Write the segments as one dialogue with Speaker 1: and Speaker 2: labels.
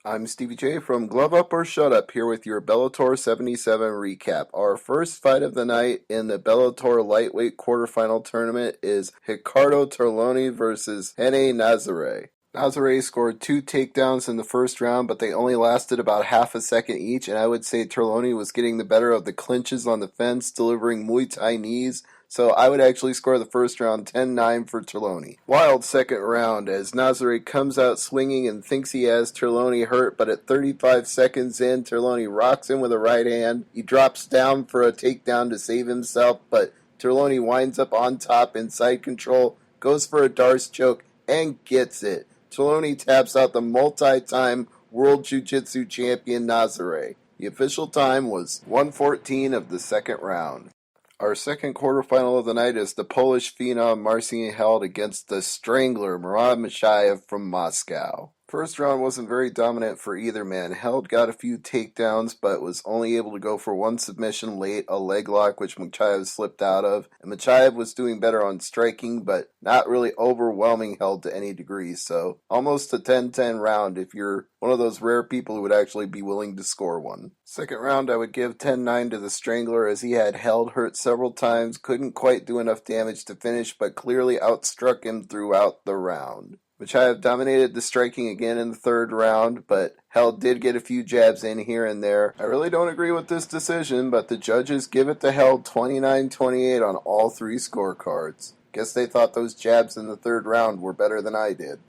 Speaker 1: I'm Stevie J from Glove Up or Shut Up here with your Bellator 77 recap. Our first fight of the night in the Bellator lightweight quarterfinal tournament is Ricardo Tirloni versus Rene Nazare. Nazare scored 2 takedowns in the first round, but they only lasted about half a second each, and I would say Tirloni was getting the better of the clinches on the fence, delivering Muay Thai knees. So I would actually score the first round 10-9 for Tirloni. Wild second round as Nazare comes out swinging and thinks he has Tirloni hurt, but at 35 seconds in, Tirloni rocks him with a right hand. He drops down for a takedown to save himself, but Tirloni winds up on top in side control, goes for a Darce choke, and gets it. Tirloni taps out the multi-time World Jiu-Jitsu champion Nazare. The official time was 1:14 of the second round. Our second quarterfinal of the night is the Polish phenom Marcin held against the Strangler Murad Machaev from Moscow. First round wasn't very dominant for either man. Held got a few takedowns, but was only able to go for one submission late, a leg lock, which Machaev slipped out of. And Machaev was doing better on striking, but not really overwhelming Held to any degree. So almost a 10-10 round if you're one of those rare people who would actually be willing to score one. Second round, I would give 10-9 to the Strangler as he had Held hurt several times, couldn't quite do enough damage to finish, but clearly outstruck him throughout the round. Machaev dominated the striking again in the third round, but Held did get a few jabs in here and there. I really don't agree with this decision, but the judges give it to Held 29-28 on all three scorecards. Guess they thought those jabs in the third round were better than I did.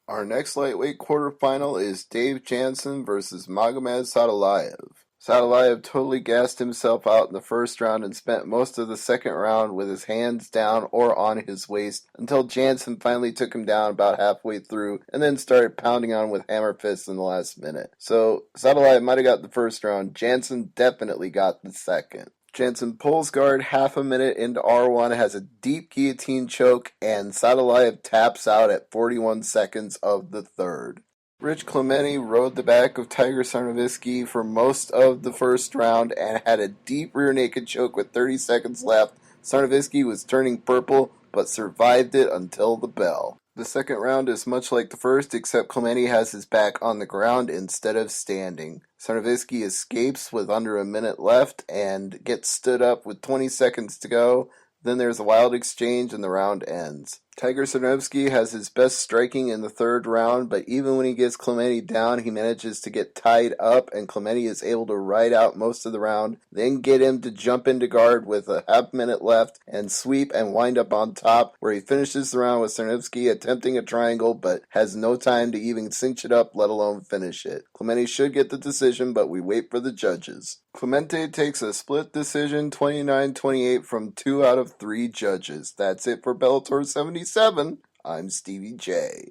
Speaker 1: Our next lightweight quarterfinal is Dave Jansen versus Magomed Saadulaev. Saadulaev totally gassed himself out in the first round and spent most of the second round with his hands down or on his waist until Jansen finally took him down about halfway through and then started pounding on with hammer fists in the last minute. So Saadulaev might have got the first round. Jansen definitely got the second. Jansen pulls guard half a minute into R1, has a deep guillotine choke, and Saadulaev taps out at 41 seconds of the third. Rich Clementi rode the back of Tiger Sarnavskiy for most of the first round and had a deep rear naked choke with 30 seconds left. Sarnavskiy was turning purple, but survived it until the bell. The second round is much like the first, except Clementi has his back on the ground instead of standing. Sarnavskiy escapes with under a minute left and gets stood up with 20 seconds to go. Then there's a wild exchange and the round ends. Tiger Sarnavskiy has his best striking in the third round, but even when he gets Clementi down, he manages to get tied up, and Clementi is able to ride out most of the round, then get him to jump into guard with a half minute left and sweep and wind up on top, where he finishes the round with Sarnavskiy attempting a triangle, but has no time to even cinch it up, let alone finish it. Clementi should get the decision, but we wait for the judges. Clementi takes a split decision, 29-28 from 2 out of 3 judges. That's it for Bellator 77. I'm Stevie J.